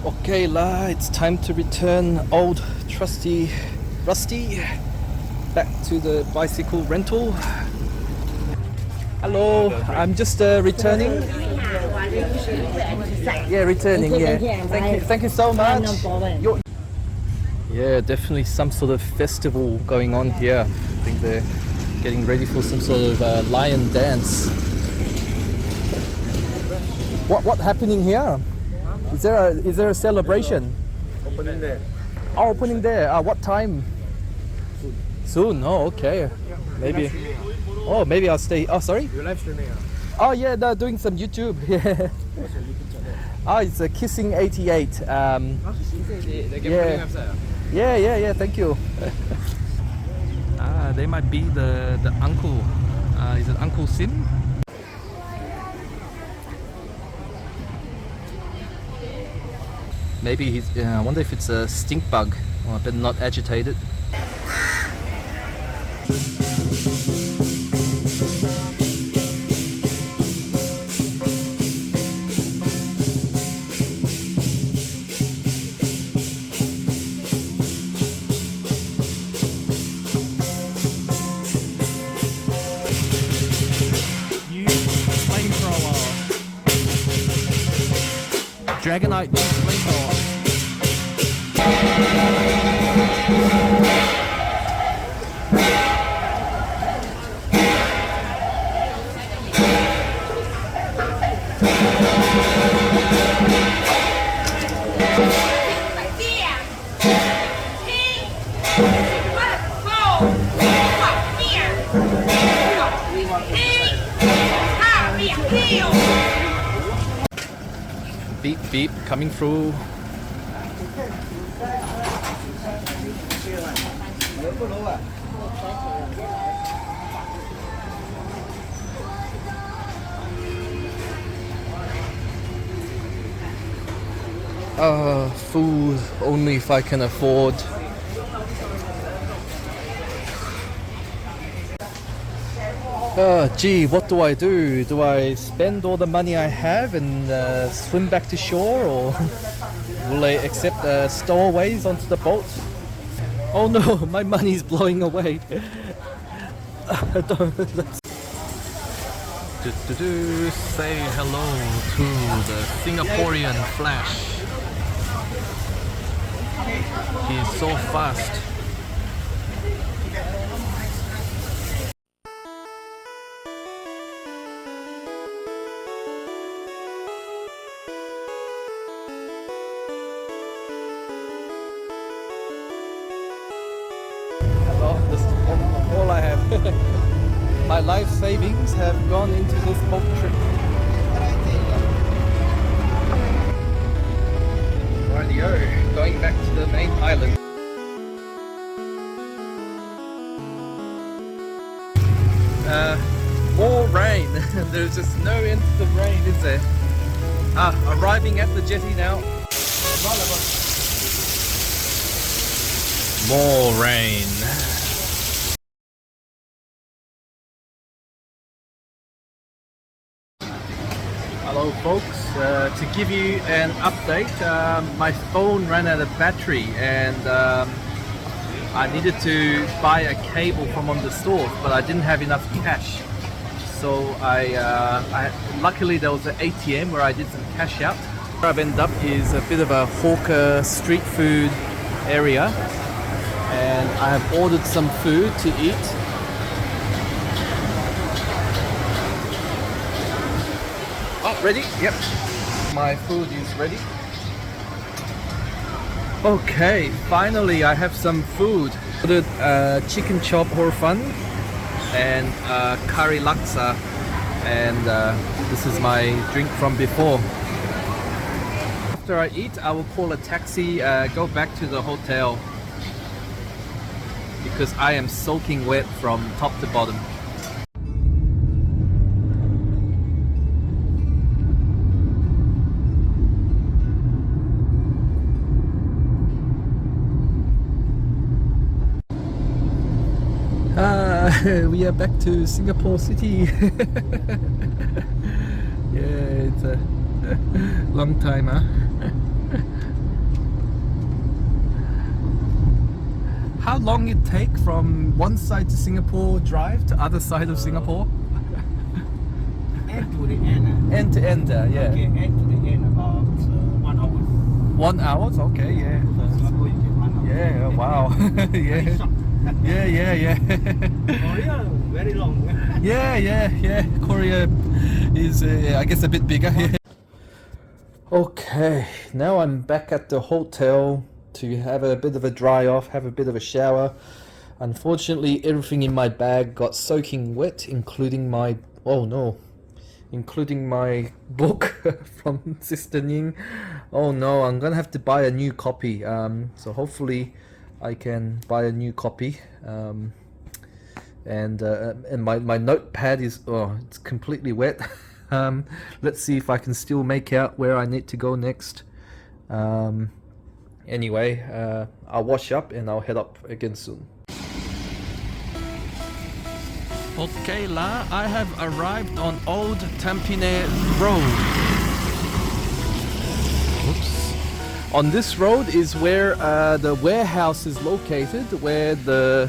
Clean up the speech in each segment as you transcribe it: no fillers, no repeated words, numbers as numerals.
Okay lah, it's time to return old trusty Rusty back to the bicycle rental. Hello, I'm just returning. Yeah, returning, yeah. Thank you so much. Yeah, definitely some sort of festival going on here. I think they're getting ready for some sort of lion dance. What happening here? Is there a celebration? Opening there. Oh, opening there. What time? Soon. Oh, okay. Maybe. Oh, maybe I'll stay. Oh, sorry. You live streaming? Oh yeah, they're doing some YouTube. Yeah. What's your YouTube channel? Oh, it's a kissing88. Yeah. Thank you. They might be the uncle. Is it Uncle Sim? Maybe he's. I wonder if it's a stink bug. Oh, I better not agitate it. Dragonite flamethrower. Beep beep coming through. Food only if I can afford. Gee, what do I do? Do I spend all the money I have and swim back to shore, or will I accept stowaways onto the boat? Oh no, my money's blowing away. Say hello to the Singaporean Flash. He's so fast. All I have. My life savings have gone into this boat trip. Rightio, going back to the main island. More rain. There's just no end to the rain, is there? Arriving at the jetty now. More rain. Hello folks, to give you an update, my phone ran out of battery and I needed to buy a cable from one of the stores, but I didn't have enough cash. So luckily there was an ATM where I did some cash out. Where I've ended up is a bit of a hawker street food area, and I have ordered some food to eat. Oh, ready? Yep. My food is ready. Okay, finally I have some food. Ordered chicken chop hor fun and curry laksa, and this is my drink from before. After I eat, I will call a taxi, go back to the hotel because I am soaking wet from top to bottom. We are back to Singapore City. Yeah, it's a long time, huh? how long it take from one side to Singapore drive to other side of Singapore? End to the end. End to end, yeah. Okay, end to the end about 1 hour. 1 hour? Okay, yeah. Singapore you take 1 hour. Yeah, wow. Very Yeah. short. Yeah. Korea, very long. Yeah. Korea is, I guess, a bit bigger. Yeah. Okay, now I'm back at the hotel to have a bit of a dry off, have a bit of a shower. Unfortunately, everything in my bag got soaking wet, including my book from Sister Ning. Oh no, I'm gonna have to buy a new copy. So hopefully I can buy a new copy. And my notepad is it's completely wet. Let's see if I can still make out where I need to go next. Anyway, I'll wash up and I'll head up again soon. Okay, I have arrived on Old Tampines Road. Oops. On this road is where the warehouse is located, where the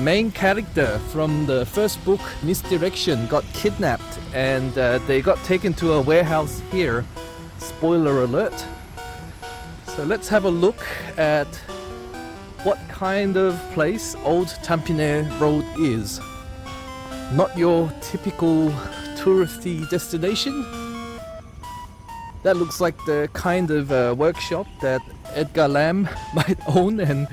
main character from the first book, Misdirection, got kidnapped, and they got taken to a warehouse here. Spoiler alert. So let's have a look at what kind of place Old Tampines Road is. Not your typical touristy destination. That looks like the kind of workshop that Edgar Lamb might own, and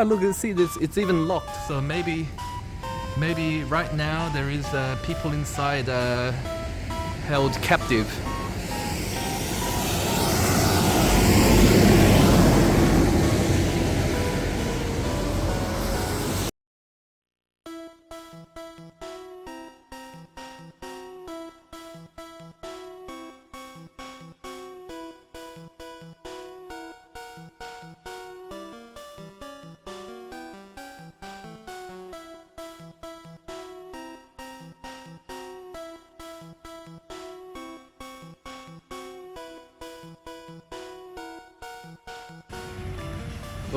look, see, it's even locked. So maybe right now there is people inside held captive.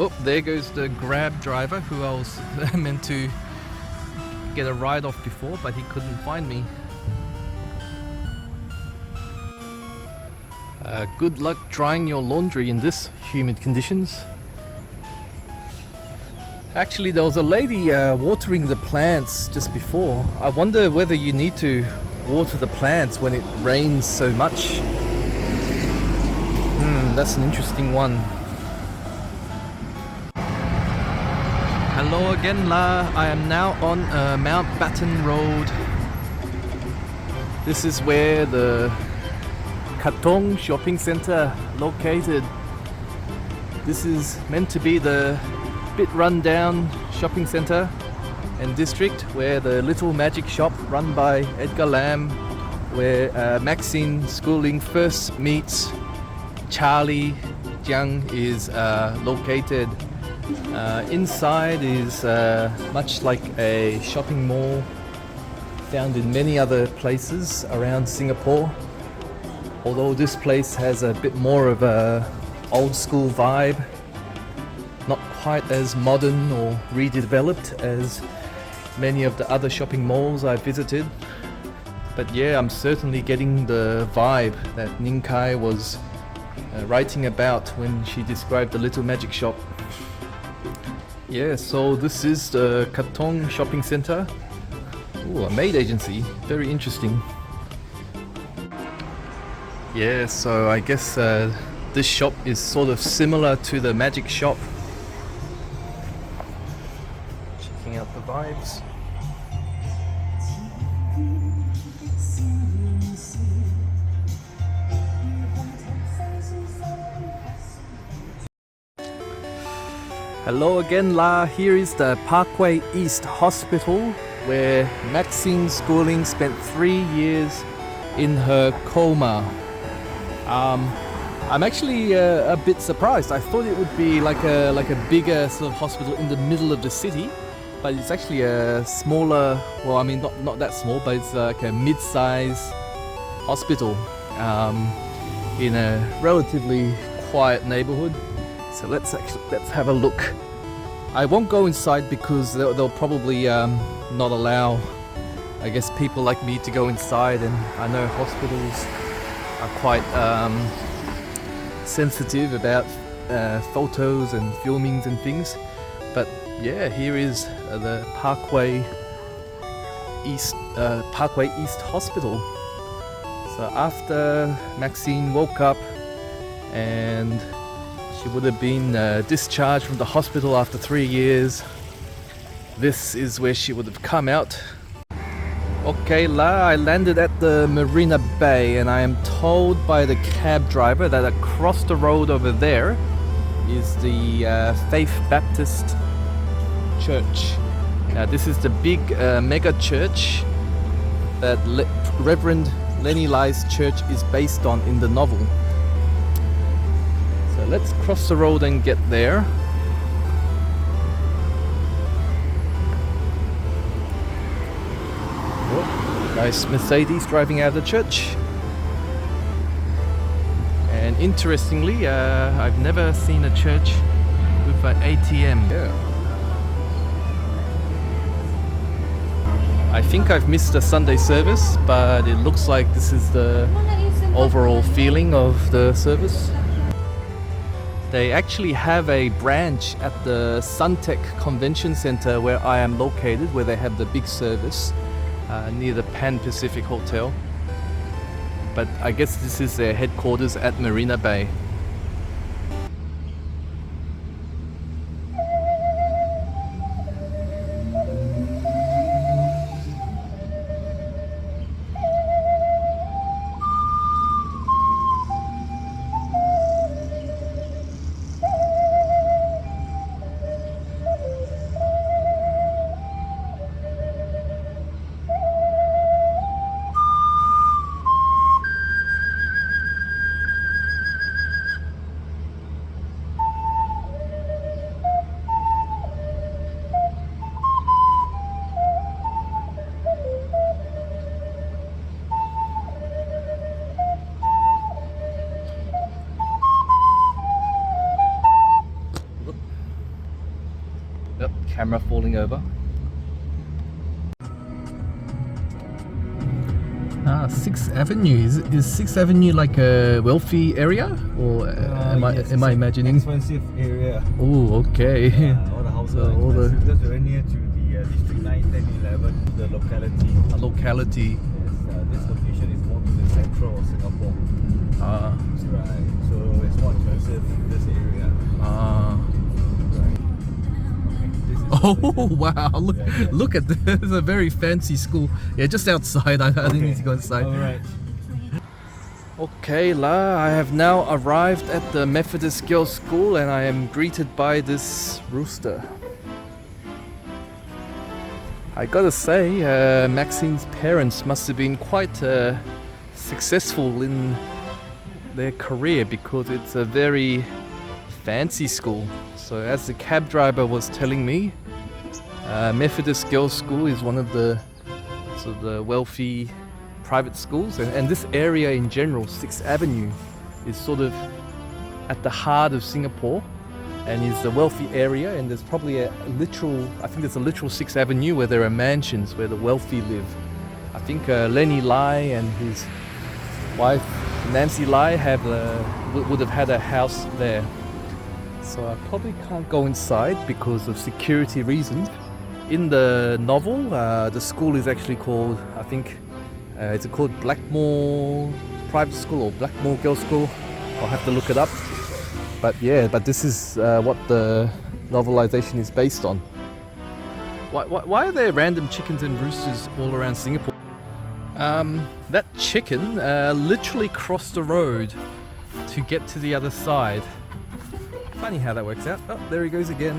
Oh, there goes the Grab driver who I was meant to get a ride off before, but he couldn't find me. Good luck drying your laundry in this humid conditions. Actually, there was a lady watering the plants just before. I wonder whether you need to water the plants when it rains so much. That's an interesting one. Hello again, I am now on Mountbatten Road. This is where the Katong shopping center located. This is meant to be the bit run-down shopping center and district where the little magic shop run by Edgar Lamb, where Maxine Schooling first meets Charlie Jiang, is located. Inside is much like a shopping mall found in many other places around Singapore, although this place has a bit more of a old school vibe, not quite as modern or redeveloped as many of the other shopping malls I've visited. But yeah, I'm certainly getting the vibe that Ning Cai was writing about when she described the little magic shop. Yeah, so this is the Katong shopping center. Ooh, a maid agency. Very interesting. Yeah, so I guess this shop is sort of similar to the magic shop. Checking out the vibes. Hello again, here is the Parkway East Hospital, where Maxine Schooling spent 3 years in her coma. I'm actually a bit surprised. I thought it would be like a bigger sort of hospital in the middle of the city, but it's actually a smaller. Well, I mean, not that small, but it's like a mid-size hospital in a relatively quiet neighborhood. So let's have a look. I won't go inside because they'll probably not allow, I guess, people like me to go inside, and I know hospitals are quite sensitive about photos and filmings and things. But yeah, here is the Parkway East Hospital. So after Maxine woke up and she would have been discharged from the hospital after 3 years, this is where she would have come out. Okay, I landed at the Marina Bay, and I am told by the cab driver that across the road over there is the Faith Baptist Church. Now this is the big mega church that Reverend Lenny Lai's church is based on in the novel. So let's cross the road and get there. Oh, nice Mercedes driving out of the church. And interestingly, I've never seen a church with an ATM. Yeah. I think I've missed a Sunday service, but it looks like this is the overall feeling of the service. They actually have a branch at the Suntec Convention Center where I am located, where they have the big service near the Pan Pacific Hotel. But I guess this is their headquarters at Marina Bay. Yep, camera falling over. 6th Avenue. Is 6th Avenue like a wealthy area, or am I imagining? Expensive area. Oh, okay. All the houses are expensive because we're very near to the District 9, 10, 11, the locality. A locality. Yes, this location is more to the central of Singapore. Right. So it's more expensive, this area. Right. Oh wow! Look at this. It's a very fancy school. Yeah, just outside. I didn't need to go inside. Alright. Okay, I have now arrived at the Methodist Girls' School, and I am greeted by this rooster. I gotta say, Maxine's parents must have been quite successful in their career, because it's a very fancy school. So as the cab driver was telling me, Methodist Girls' School is one of the sort of the wealthy private schools, and this area in general, 6th Avenue, is sort of at the heart of Singapore and is a wealthy area, and there's probably I think there's a literal 6th Avenue where there are mansions where the wealthy live. I think Lenny Lai and his wife Nancy Lai would have had a house there. So I probably can't go inside because of security reasons. In the novel, the school is actually called, I think, is it called Blackmore Private School or Blackmore Girls' School? I'll have to look it up. But yeah, this is what the novelization is based on. Why are there random chickens and roosters all around Singapore? That chicken literally crossed the road to get to the other side. Funny how that works out. Oh, there he goes again.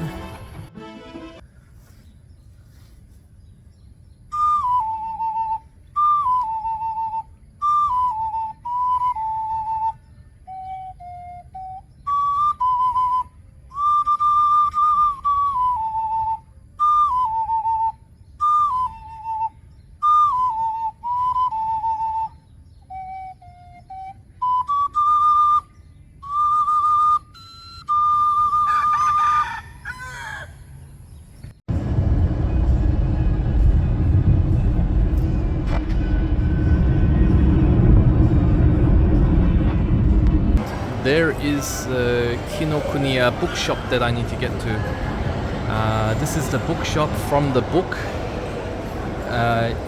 there is Kinokuniya bookshop that I need to get to. This is the bookshop from the book,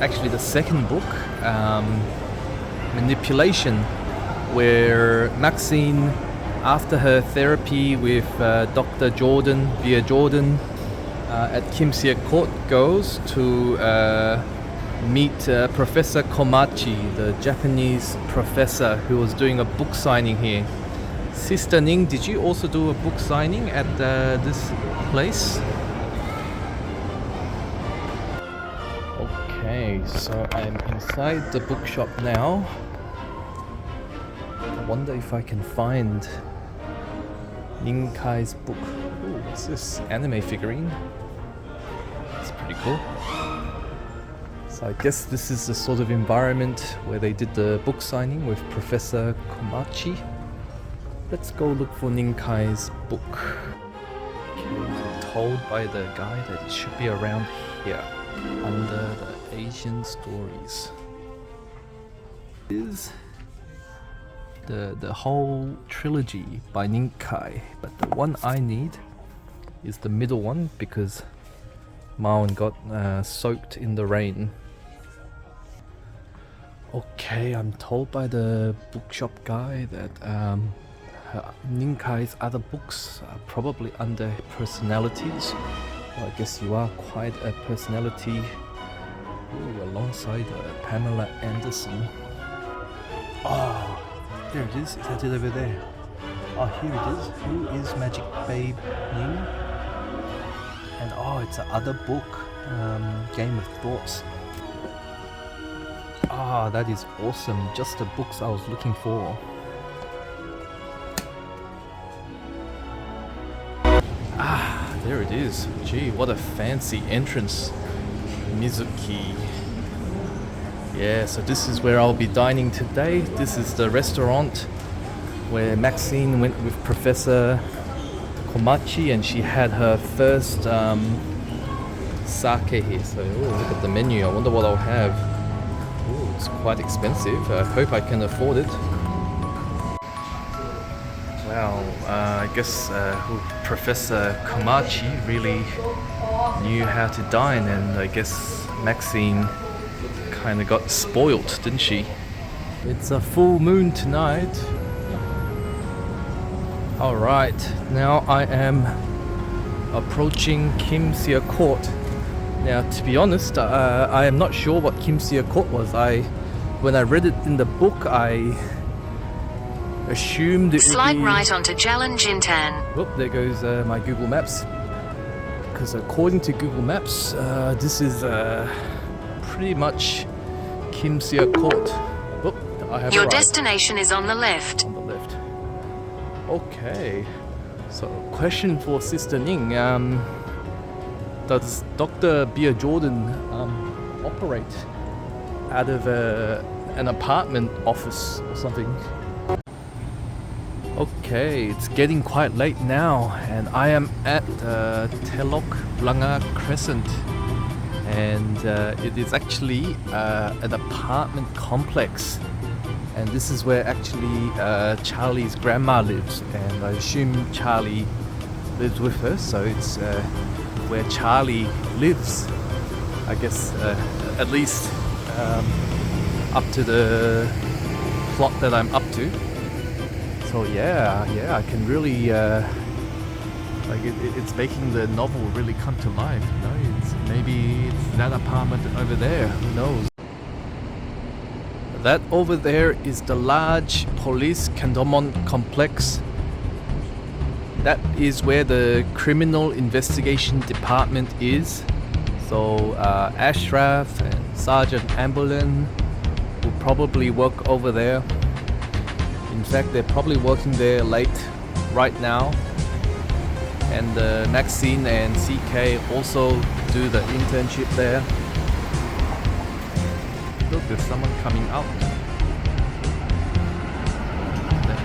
actually the second book, Manipulation, where Maxine, after her therapy with Dr. Jordan, via Jordan, at Kimsia Court, goes to meet Professor Komachi, the Japanese professor who was doing a book signing here. Sister Ning, did you also do a book signing at this place? Okay, so I'm inside the bookshop now. I wonder if I can find Ning Cai's book. Ooh, what's this? Anime figurine? That's pretty cool. So I guess this is the sort of environment where they did the book signing with Professor Komachi. Let's go look for Ning Cai's book. Okay, I'm told by the guy that it should be around here, under the Asian stories. Is the whole trilogy by Ning Cai, but the one I need is the middle one because Maon got soaked in the rain. Okay, I'm told by the bookshop guy that Ning Cai's other books are probably under personalities. Well, I guess you are quite a personality. Ooh, alongside Pamela Anderson. Oh, there it is. Is that it over there? Oh, here it is. Who is Magic Babe Ning? And oh, it's another book, Game of Thoughts. Ah, that is awesome. Just the books I was looking for. Ah, there it is. Gee, what a fancy entrance. Mizuki. Yeah, so this is where I'll be dining today. This is the restaurant where Maxine went with Professor Komachi and she had her first sake here. So look at the menu. I wonder what I'll have. Ooh, it's quite expensive. I hope I can afford it. Well, I guess Professor Komachi really knew how to dine, and I guess Maxine kind of got spoiled, didn't she? It's a full moon tonight. Alright, now I am approaching Kimsia Court. Now, to be honest, I am not sure what Kimsia Court was. When I read it in the book, I assumed it would be... Slide right onto Jalan Jintan. Whoop, there goes my Google Maps. Because according to Google Maps, this is pretty much Kimsia Court. Whoop, I have Your arrived. destination is on the left. On the left. Okay. So, question for Sister Ning. Does Dr. Bia Jordan operate out of an apartment office or something? Okay, it's getting quite late now, and I am at Telok Blangah Crescent, and it is actually an apartment complex, and this is where actually Charlie's grandma lives, and I assume Charlie lives with her, so it's where Charlie lives, I guess, at least up to the plot that I'm up to. So yeah, I can really like it's making the novel really come to life. You know, maybe it's that apartment over there. Who knows? That over there is the large police cantonment complex. That is where the criminal investigation department is. So Ashraf and Sergeant Amberlin will probably work over there. In fact, they're probably working there late right now. And Maxine and CK also do the internship there. Look, there's someone coming out.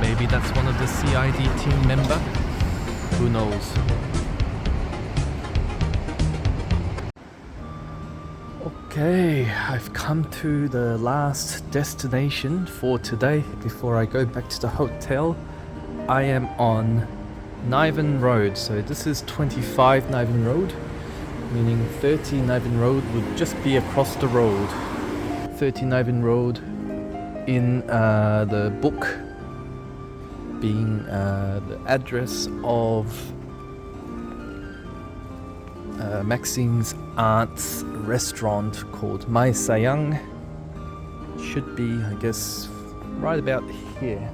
Maybe that's one of the CID team member. Who knows? Okay, I've come to the last destination for today before I go back to the hotel. I am on Niven Road. So this is 25 Niven Road, meaning 30 Niven Road would just be across the road. 30 Niven Road in the book being the address of Maxine's aunt's restaurant called Mai Sayang. Should be, I guess, right about here.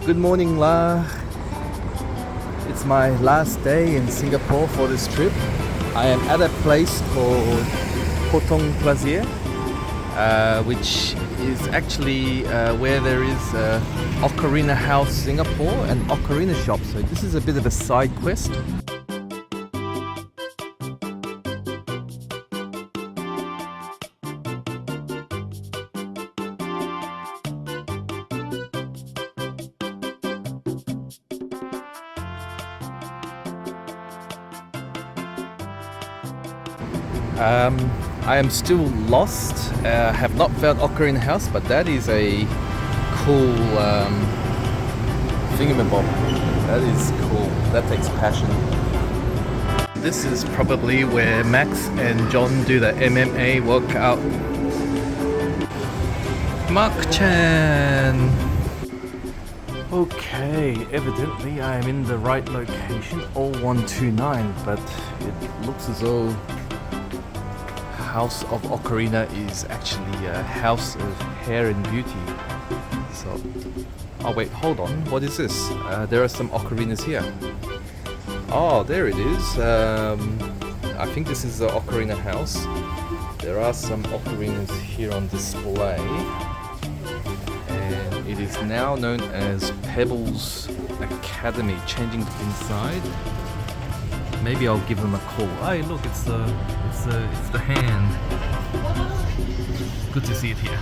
Good morning, La. It's my last day in Singapore for this trip. I am at a place called Potong Plaisir, which is actually where there is Ocarina House Singapore and Ocarina Shop. So this is a bit of a side quest. I am still lost, have not found Ocarina House, but that is a cool thingamabob. That is cool, that takes passion. This is probably where Max and John do the MMA workout. Mark Chan! Okay, evidently I am in the right location, all 129, but it looks as though House of Ocarina is actually a house of hair and beauty. So, oh wait, hold on, what is this? There are some ocarinas here. Oh, there it is. I think this is the Ocarina House. There are some ocarinas here on display. And it is now known as Pebbles Academy, changing inside. Maybe I'll give them a call. Hey, look, it's the hand. Good to see it here.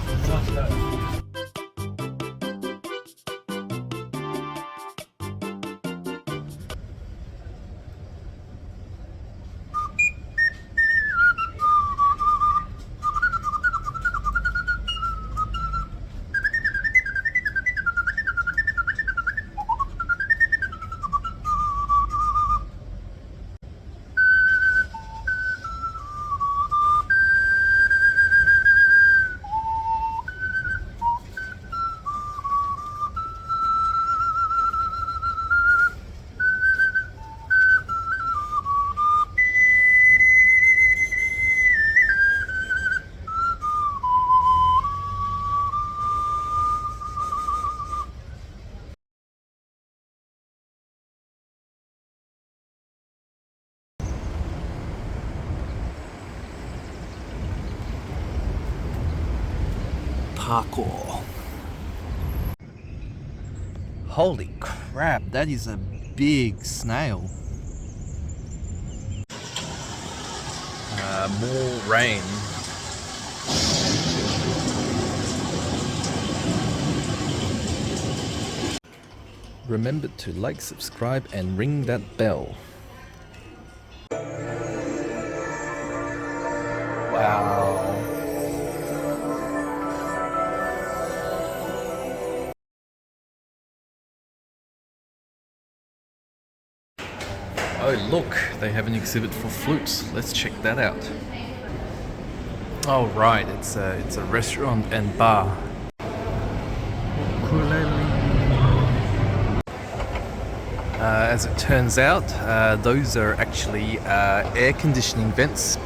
Parkour. Holy crap, that is a big snail. More rain. Remember to like, subscribe and ring that bell. Wow. Oh look, they have an exhibit for flutes. Let's check that out. Oh right, it's a restaurant and bar. As it turns out, those are actually air conditioning vents